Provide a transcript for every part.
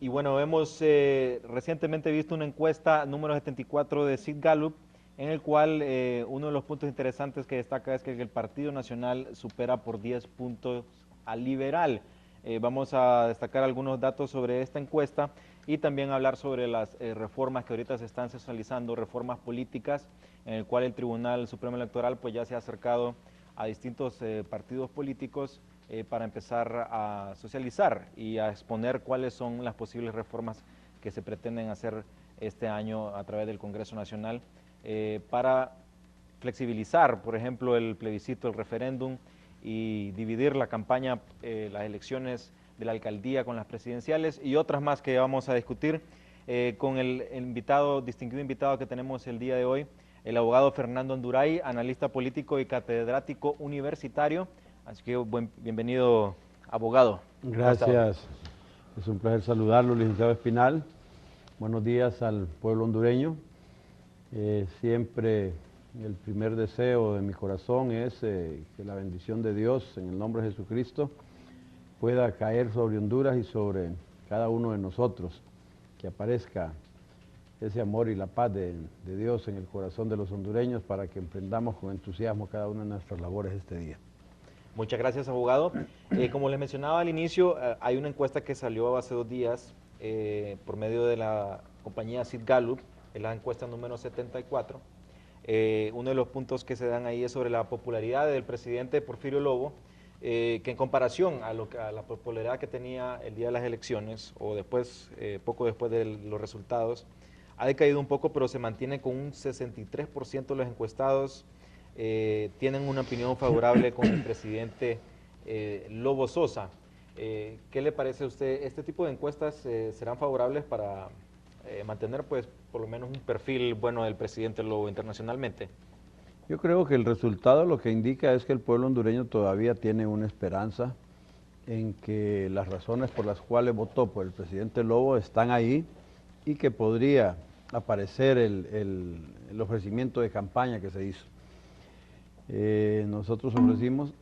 Y bueno, hemos recientemente visto una encuesta número 74 de Sid Gallup, en el cual uno de los puntos interesantes que destaca es que el Partido Nacional supera por 10 puntos al liberal. Vamos a destacar algunos datos sobre esta encuesta y también hablar sobre las reformas que ahorita se están socializando, reformas políticas, en el cual el Tribunal Supremo Electoral pues ya se ha acercado a distintos partidos políticos para empezar a socializar y a exponer cuáles son las posibles reformas que se pretenden hacer este año a través del Congreso Nacional para flexibilizar, por ejemplo, el plebiscito, el referéndum y dividir la campaña, las elecciones de la alcaldía con las presidenciales y otras más que vamos a discutir con el distinguido invitado que tenemos el día de hoy, el abogado Fernando Anduray, analista político y catedrático universitario. Así que bienvenido, abogado. Gracias, es un placer saludarlo, licenciado Espinal. Buenos días al pueblo hondureño. Siempre el primer deseo de mi corazón es que la bendición de Dios en el nombre de Jesucristo pueda caer sobre Honduras y sobre cada uno de nosotros, que aparezca ese amor y la paz de Dios en el corazón de los hondureños para que emprendamos con entusiasmo cada una de nuestras labores este día. Muchas gracias, abogado. Como les mencionaba al inicio, hay una encuesta que salió hace 2 días por medio de la compañía Sid Gallup, es la encuesta número 74. Uno de los puntos que se dan ahí es sobre la popularidad del presidente Porfirio Lobo, que en comparación a la popularidad que tenía el día de las elecciones o después, poco después de los resultados, ha decaído un poco, pero se mantiene con un 63% de los encuestados tienen una opinión favorable con el presidente Lobo Sosa. ¿Qué le parece a usted? ¿Este tipo de encuestas serán favorables para mantener, pues, por lo menos un perfil bueno del presidente Lobo internacionalmente? Yo creo que el resultado lo que indica es que el pueblo hondureño todavía tiene una esperanza en que las razones por las cuales votó por el presidente Lobo están ahí y que podría aparecer el ofrecimiento de campaña que se hizo. Nosotros ofrecimos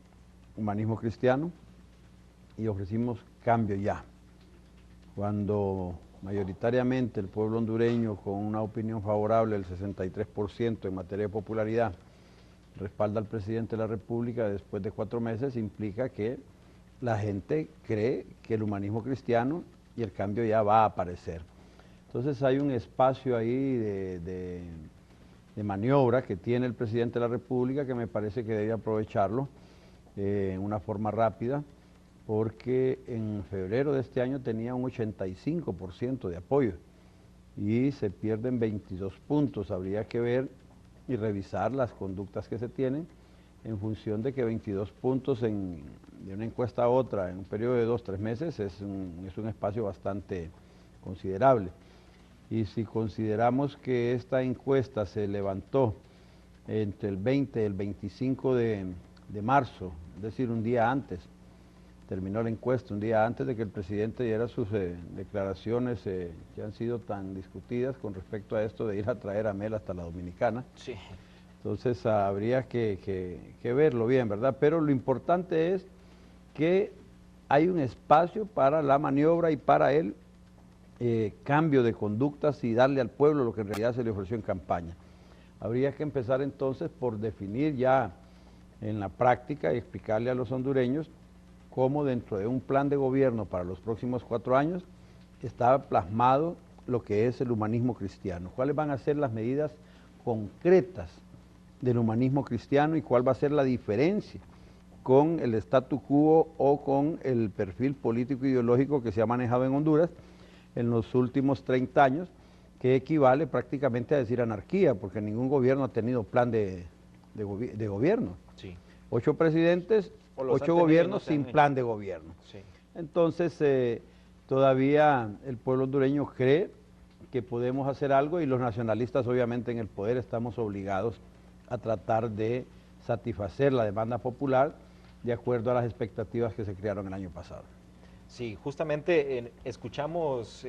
humanismo cristiano y ofrecimos cambio ya. Cuando mayoritariamente el pueblo hondureño, con una opinión favorable del 63% en materia de popularidad, respalda al presidente de la República después de 4 meses, implica que la gente cree que el humanismo cristiano y el cambio ya va a aparecer. Entonces hay un espacio ahí de maniobra que tiene el presidente de la República que me parece que debe aprovecharlo en una forma rápida, porque en febrero de este año tenía un 85% de apoyo y se pierden 22 puntos. Habría que ver y revisar las conductas que se tienen en función de que 22 puntos de una encuesta a otra en un periodo de 2 o 3 meses es un espacio bastante considerable. Y si consideramos que esta encuesta se levantó entre el 20 y el 25 de marzo, es decir, un día antes, terminó la encuesta un día antes de que el presidente diera sus declaraciones que han sido tan discutidas con respecto a esto de ir a traer a Mel hasta la Dominicana. Sí. Entonces habría que verlo bien, ¿verdad? Pero lo importante es que hay un espacio para la maniobra y para el cambio de conductas y darle al pueblo lo que en realidad se le ofreció en campaña. Habría que empezar entonces por definir ya en la práctica y explicarle a los hondureños cómo dentro de un plan de gobierno para los próximos 4 años está plasmado lo que es el humanismo cristiano. ¿Cuáles van a ser las medidas concretas del humanismo cristiano y cuál va a ser la diferencia con el statu quo o con el perfil político ideológico que se ha manejado en Honduras en los últimos 30 años, que equivale prácticamente a decir anarquía, porque ningún gobierno ha tenido plan de gobierno. Sí. 8 presidentes, 8 gobiernos sin plan de gobierno. Sí. Entonces, todavía el pueblo hondureño cree que podemos hacer algo y los nacionalistas obviamente en el poder estamos obligados a tratar de satisfacer la demanda popular de acuerdo a las expectativas que se crearon el año pasado. Sí, justamente escuchamos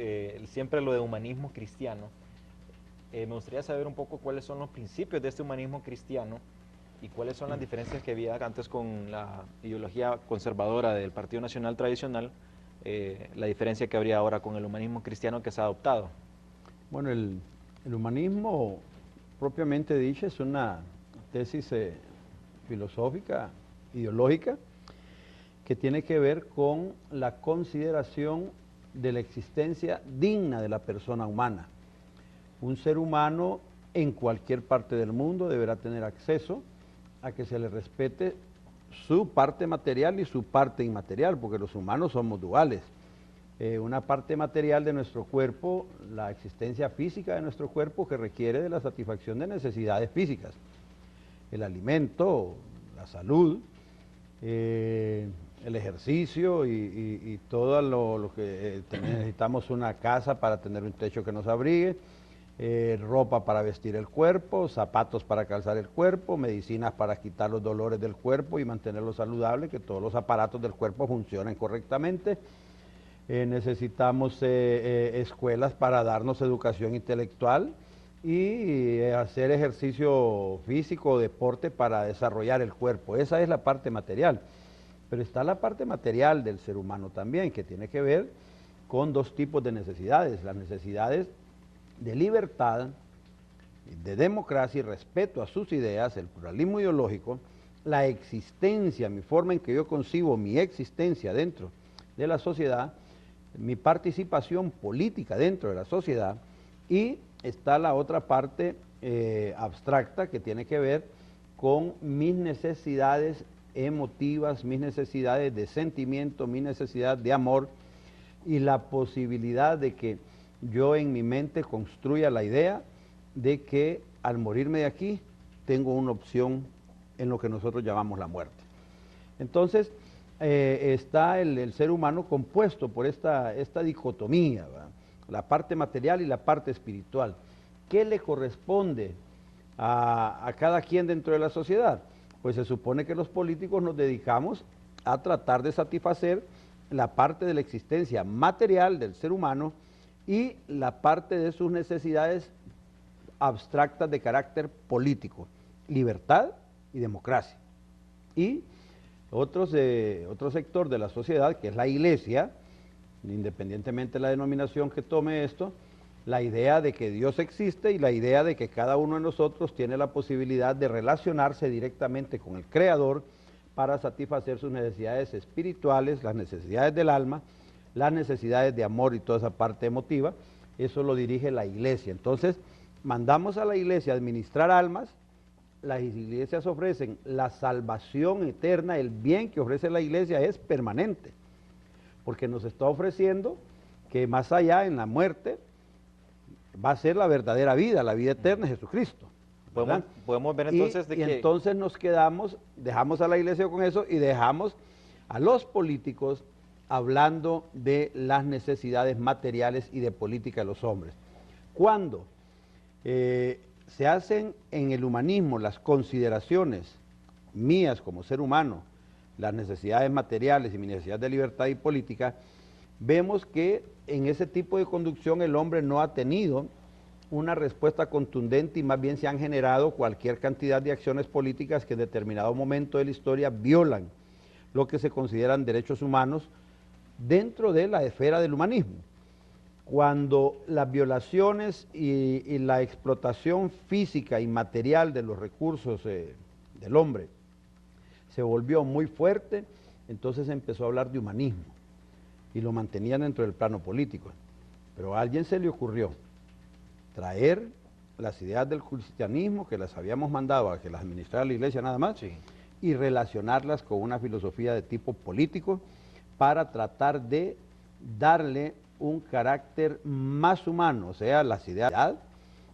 siempre lo de humanismo cristiano. Me gustaría saber un poco cuáles son los principios de este humanismo cristiano y cuáles son las diferencias que había antes con la ideología conservadora del Partido Nacional tradicional la diferencia que habría ahora con el humanismo cristiano que se ha adoptado. Bueno, el humanismo propiamente dicho es una tesis filosófica, ideológica, que tiene que ver con la consideración de la existencia digna de la persona humana. Un ser humano en cualquier parte del mundo deberá tener acceso a que se le respete su parte material y su parte inmaterial, porque los humanos somos duales. Una parte material de nuestro cuerpo, la existencia física de nuestro cuerpo que requiere de la satisfacción de necesidades físicas, el alimento, la salud, el ejercicio y todo lo que necesitamos, una casa para tener un techo que nos abrigue, ropa para vestir el cuerpo, zapatos para calzar el cuerpo, medicinas para quitar los dolores del cuerpo y mantenerlo saludable, que todos los aparatos del cuerpo funcionen correctamente. Necesitamos escuelas para darnos educación intelectual y hacer ejercicio físico, deporte para desarrollar el cuerpo. Esa es la parte material. Pero está la parte material del ser humano también, que tiene que ver con dos tipos de necesidades. Las necesidades de libertad, de democracia y respeto a sus ideas, el pluralismo ideológico, la existencia, mi forma en que yo concibo mi existencia dentro de la sociedad, mi participación política dentro de la sociedad, y está la otra parte abstracta que tiene que ver con mis necesidades emotivas, mis necesidades de sentimiento, mi necesidad de amor y la posibilidad de que yo en mi mente construya la idea de que al morirme de aquí tengo una opción en lo que nosotros llamamos la muerte. Entonces, está el ser humano compuesto por esta dicotomía, ¿verdad? La parte material y la parte espiritual. ¿Qué le corresponde a cada quien dentro de la sociedad? Pues se supone que los políticos nos dedicamos a tratar de satisfacer la parte de la existencia material del ser humano y la parte de sus necesidades abstractas de carácter político, libertad y democracia. Y otro sector de la sociedad, que es la iglesia, independientemente de la denominación que tome esto, la idea de que Dios existe y la idea de que cada uno de nosotros tiene la posibilidad de relacionarse directamente con el Creador para satisfacer sus necesidades espirituales, las necesidades del alma, las necesidades de amor y toda esa parte emotiva. Eso lo dirige la iglesia. Entonces, mandamos a la iglesia a administrar almas. Las iglesias ofrecen la salvación eterna, el bien que ofrece la iglesia es permanente, porque nos está ofreciendo que más allá en la muerte va a ser la verdadera vida, la vida eterna de Jesucristo. Podemos ver entonces y entonces nos quedamos, dejamos a la iglesia con eso y dejamos a los políticos hablando de las necesidades materiales y de política de los hombres. Cuando se hacen en el humanismo las consideraciones mías como ser humano, las necesidades materiales y mi necesidad de libertad y política, vemos que en ese tipo de conducción el hombre no ha tenido una respuesta contundente y más bien se han generado cualquier cantidad de acciones políticas que en determinado momento de la historia violan lo que se consideran derechos humanos dentro de la esfera del humanismo. Cuando las violaciones y la explotación física y material de los recursos del hombre se volvió muy fuerte, entonces se empezó a hablar de humanismo y lo mantenían dentro del plano político. Pero a alguien se le ocurrió traer las ideas del cristianismo que las habíamos mandado a que las administrara la iglesia nada más, sí, y relacionarlas con una filosofía de tipo político para tratar de darle un carácter más humano, o sea, las ideas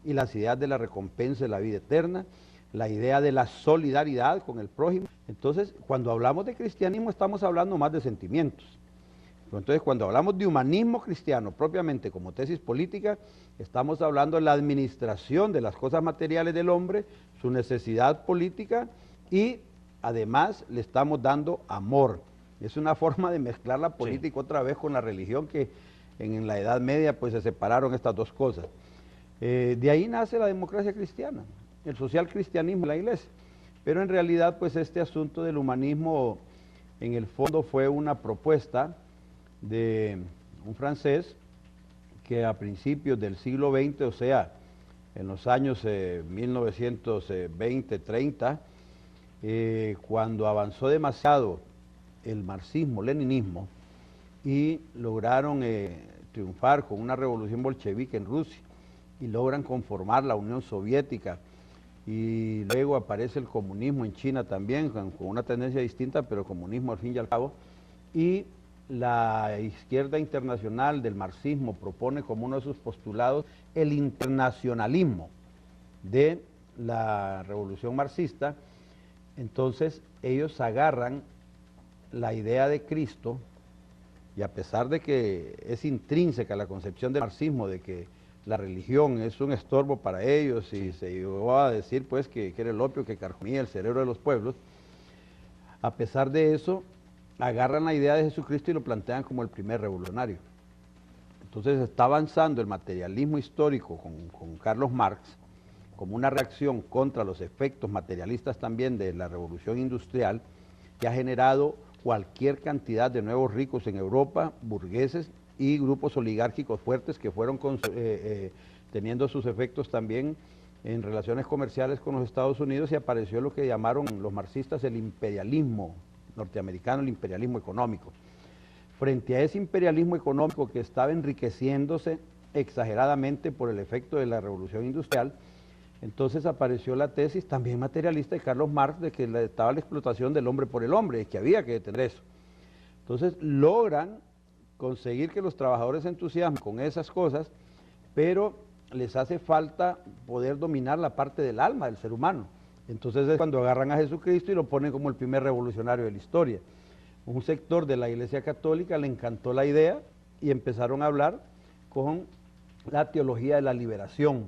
y las ideas de la recompensa de la vida eterna, la idea de la solidaridad con el prójimo. Entonces, cuando hablamos de cristianismo estamos hablando más de sentimientos. Entonces, cuando hablamos de humanismo cristiano propiamente como tesis política, estamos hablando de la administración de las cosas materiales del hombre, su necesidad política y además le estamos dando amor. Es una forma de mezclar la política, sí, otra vez con la religión, que en la Edad Media pues se separaron estas dos cosas. De ahí nace la democracia cristiana, el social cristianismo de la iglesia. Pero en realidad pues este asunto del humanismo en el fondo fue una propuesta de un francés que a principios del siglo XX, o sea, en los años 1920, 30, cuando avanzó demasiado el marxismo-leninismo y lograron triunfar con una revolución bolchevique en Rusia y logran conformar la Unión Soviética, y luego aparece el comunismo en China también, con una tendencia distinta, pero comunismo al fin y al cabo, y la izquierda internacional del marxismo propone como uno de sus postulados el internacionalismo de la revolución marxista. Entonces ellos agarran la idea de Cristo, y a pesar de que es intrínseca la concepción del marxismo de que la religión es un estorbo para ellos, y se llegó a decir pues que era el opio que carcomía el cerebro de los pueblos, a pesar de eso agarran la idea de Jesucristo y lo plantean como el primer revolucionario. Entonces está avanzando el materialismo histórico con Carlos Marx como una reacción contra los efectos materialistas también de la revolución industrial, que ha generado cualquier cantidad de nuevos ricos en Europa, burgueses y grupos oligárquicos fuertes que fueron teniendo sus efectos también en relaciones comerciales con los Estados Unidos, y apareció lo que llamaron los marxistas el imperialismo norteamericano, el imperialismo económico. Frente a ese imperialismo económico que estaba enriqueciéndose exageradamente por el efecto de la revolución industrial, entonces apareció la tesis también materialista de Carlos Marx de que estaba la explotación del hombre por el hombre, y que había que detener eso. Entonces logran conseguir que los trabajadores se entusiasmen con esas cosas, pero les hace falta poder dominar la parte del alma del ser humano. Entonces es cuando agarran a Jesucristo y lo ponen como el primer revolucionario de la historia. Un sector de la Iglesia Católica le encantó la idea y empezaron a hablar con la teología de la liberación.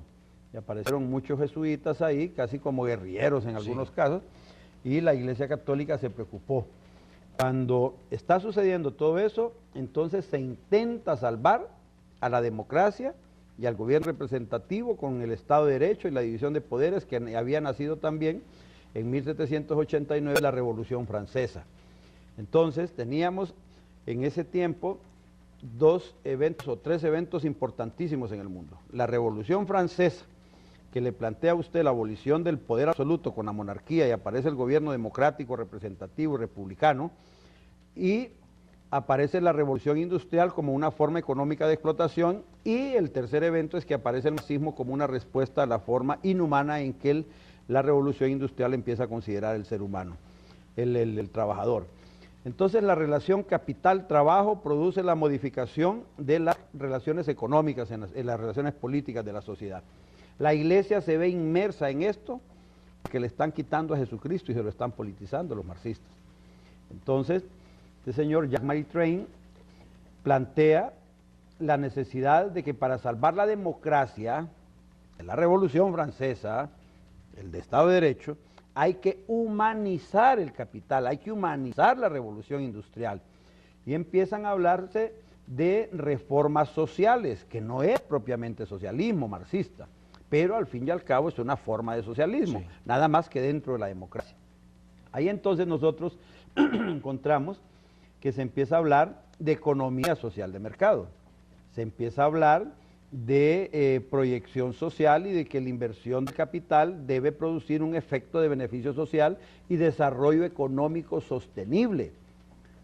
Y aparecieron muchos jesuitas ahí, casi como guerrilleros en algunos casos, y la Iglesia Católica se preocupó. Cuando está sucediendo todo eso, entonces se intenta salvar a la democracia y al gobierno representativo con el Estado de Derecho y la división de poderes que había nacido también en 1789 la Revolución Francesa. Entonces teníamos en ese tiempo dos eventos o tres eventos importantísimos en el mundo. La Revolución Francesa, que le plantea a usted la abolición del poder absoluto con la monarquía y aparece el gobierno democrático, representativo y republicano, y aparece la revolución industrial como una forma económica de explotación, y el tercer evento es que aparece el marxismo como una respuesta a la forma inhumana en que la revolución industrial empieza a considerar el ser humano, el trabajador. Entonces la relación capital-trabajo produce la modificación de las relaciones económicas en las relaciones políticas de la sociedad. La Iglesia se ve inmersa en esto, que le están quitando a Jesucristo y se lo están politizando los marxistas. Entonces, este señor Jacques Maritain plantea la necesidad de que para salvar la democracia, en la Revolución Francesa, el de Estado de Derecho, hay que humanizar el capital, hay que humanizar la revolución industrial. Y empiezan a hablarse de reformas sociales, que no es propiamente socialismo marxista, pero al fin y al cabo es una forma de socialismo, nada más que dentro de la democracia. Ahí entonces nosotros encontramos que se empieza a hablar de economía social de mercado, se empieza a hablar de proyección social y de que la inversión de capital debe producir un efecto de beneficio social y desarrollo económico sostenible.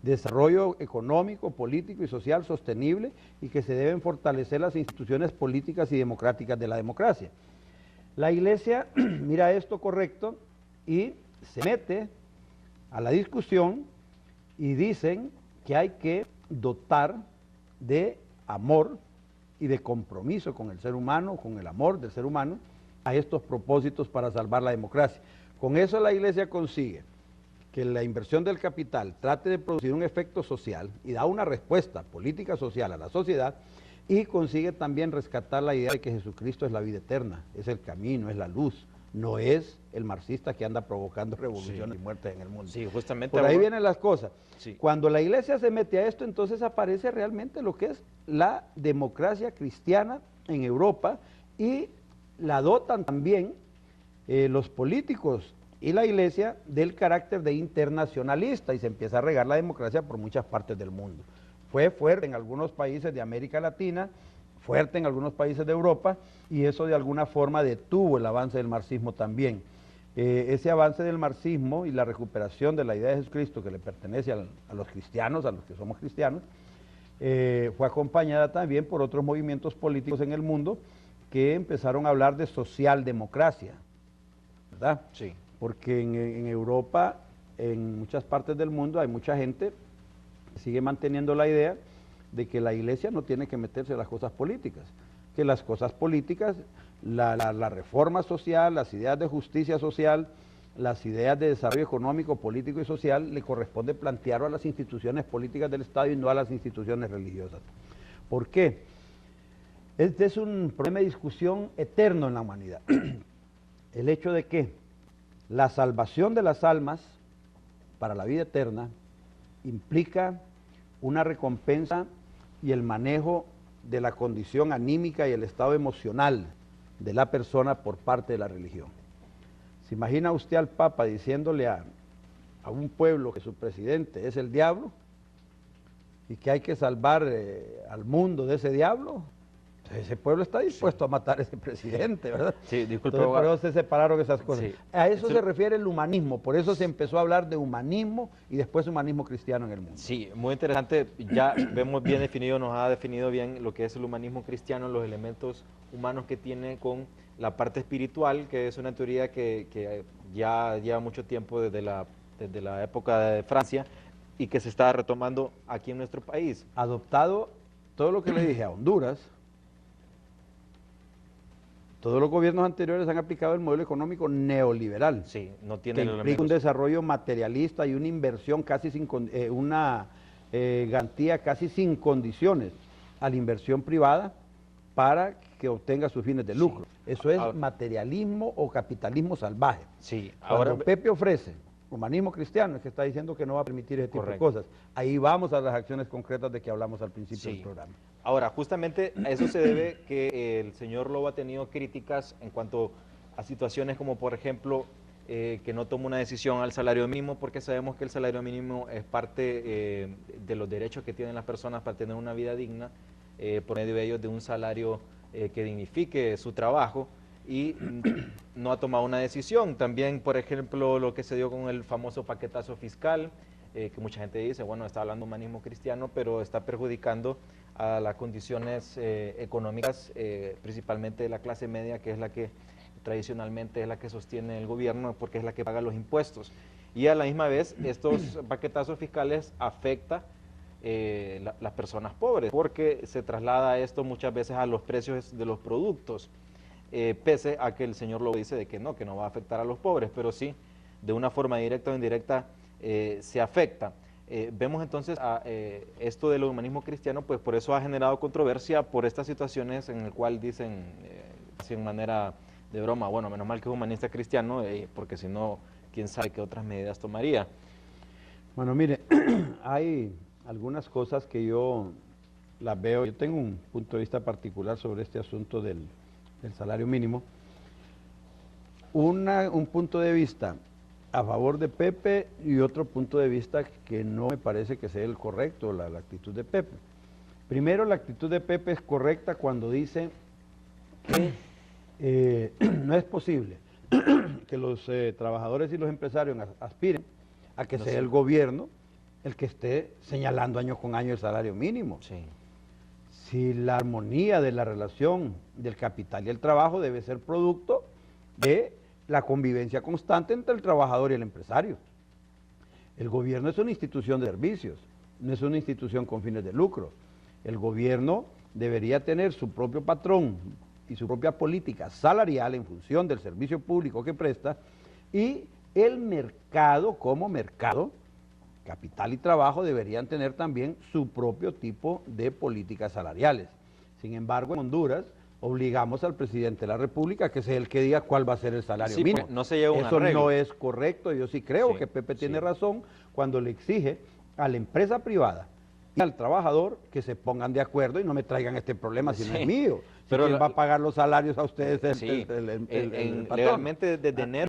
Desarrollo económico, político y social sostenible, y que se deben fortalecer las instituciones políticas y democráticas de la democracia. La Iglesia mira esto correcto y se mete a la discusión y dicen que hay que dotar de amor y de compromiso con el ser humano, con el amor del ser humano, a estos propósitos para salvar la democracia. Con eso la Iglesia consigue que la inversión del capital trate de producir un efecto social y da una respuesta política social a la sociedad, y consigue también rescatar la idea de que Jesucristo es la vida eterna, es el camino, es la luz, no es el marxista que anda provocando revoluciones y muertes en el mundo. Sí, justamente. Por ahí vienen las cosas. Sí. Cuando la Iglesia se mete a esto, entonces aparece realmente lo que es la democracia cristiana en Europa, y la dotan también los políticos y la Iglesia del carácter de internacionalista, y se empieza a regar la democracia por muchas partes del mundo. Fue fuerte en algunos países de América Latina, fuerte en algunos países de Europa, y eso de alguna forma detuvo el avance del marxismo también. Ese avance del marxismo y la recuperación de la idea de Jesucristo que le pertenece a los cristianos, a los que somos cristianos, fue acompañada también por otros movimientos políticos en el mundo que empezaron a hablar de socialdemocracia, ¿verdad? Sí. Porque en Europa, en muchas partes del mundo, hay mucha gente que sigue manteniendo la idea de que la iglesia no tiene que meterse en las cosas políticas, que las cosas políticas, la reforma social, las ideas de justicia social, las ideas de desarrollo económico, político y social le corresponde plantear a las instituciones políticas del Estado y no a las instituciones religiosas. ¿Por qué? Este es un problema de discusión eterno en la humanidad. El hecho de que la salvación de las almas para la vida eterna implica una recompensa y el manejo de la condición anímica y el estado emocional de la persona por parte de la religión. ¿Se imagina usted al Papa diciéndole a un pueblo que su presidente es el diablo y que hay que salvar al mundo de ese diablo? Ese pueblo está dispuesto a matar a ese presidente, ¿verdad? Sí, disculpe. Entonces, por eso se separaron esas cosas. Sí. A eso se refiere el humanismo, por eso se empezó a hablar de humanismo y después humanismo cristiano en el mundo. Sí, muy interesante. Ya vemos bien definido, nos ha definido bien lo que es el humanismo cristiano, los elementos humanos que tiene con la parte espiritual, que es una teoría que ya lleva mucho tiempo desde la época de Francia y que se está retomando aquí en nuestro país. Adoptado todo lo que le dije a Honduras. Todos los gobiernos anteriores han aplicado el modelo económico neoliberal, Sí, no tiene que implica un desarrollo materialista y una inversión casi sin, una garantía casi sin condiciones a la inversión privada para que obtenga sus fines de lucro. Sí. Eso es materialismo o capitalismo salvaje. Sí, ahora Pepe ofrece humanismo cristiano, es que está diciendo que no va a permitir ese tipo de cosas. Ahí vamos a las acciones concretas de que hablamos al principio del programa. Ahora, justamente a eso se debe que el señor Lobo ha tenido críticas en cuanto a situaciones como, por ejemplo, que no toma una decisión al salario mínimo, porque sabemos que el salario mínimo es parte de los derechos que tienen las personas para tener una vida digna, por medio de ellos de un salario que dignifique su trabajo, y no ha tomado una decisión. También, por ejemplo, lo que se dio con el famoso paquetazo fiscal, que mucha gente dice, bueno, está hablando de humanismo cristiano, pero está perjudicando a las condiciones económicas, principalmente de la clase media, que es la que tradicionalmente es la que sostiene el gobierno, porque es la que paga los impuestos. Y a la misma vez, estos paquetazos fiscales afectan las personas pobres, porque se traslada esto muchas veces a los precios de los productos, pese a que el señor lo dice de que no va a afectar a los pobres, pero sí, de una forma directa o indirecta, se afecta. Vemos entonces esto del humanismo cristiano, pues por eso ha generado controversia por estas situaciones en el cual dicen, sin manera de broma, bueno, menos mal que es humanista cristiano, porque si no, quién sabe qué otras medidas tomaría. Bueno, mire, hay algunas cosas que yo las veo, yo tengo un punto de vista particular sobre este asunto del salario mínimo. Un punto de vista a favor de Pepe y otro punto de vista que no me parece que sea el correcto, la actitud de Pepe. Primero, la actitud de Pepe es correcta cuando dice que no es posible que los trabajadores y los empresarios aspiren a que sea el gobierno el que esté señalando año con año el salario mínimo. Sí. Si la armonía de la relación del capital y el trabajo debe ser producto de la convivencia constante entre el trabajador y el empresario. El gobierno es una institución de servicios, no es una institución con fines de lucro. El gobierno debería tener su propio patrón y su propia política salarial en función del servicio público que presta, y el mercado como mercado, capital y trabajo, deberían tener también su propio tipo de políticas salariales. Sin embargo, en Honduras obligamos al presidente de la República que sea el que diga cuál va a ser el salario mínimo. No se lleva un Eso arreglo. no es correcto. Yo sí creo que Pepe tiene razón cuando le exige a la empresa privada y al trabajador que se pongan de acuerdo y no me traigan este problema si no es mío. Pero ¿quién va a pagar los salarios a ustedes? El patrón. Legalmente desde enero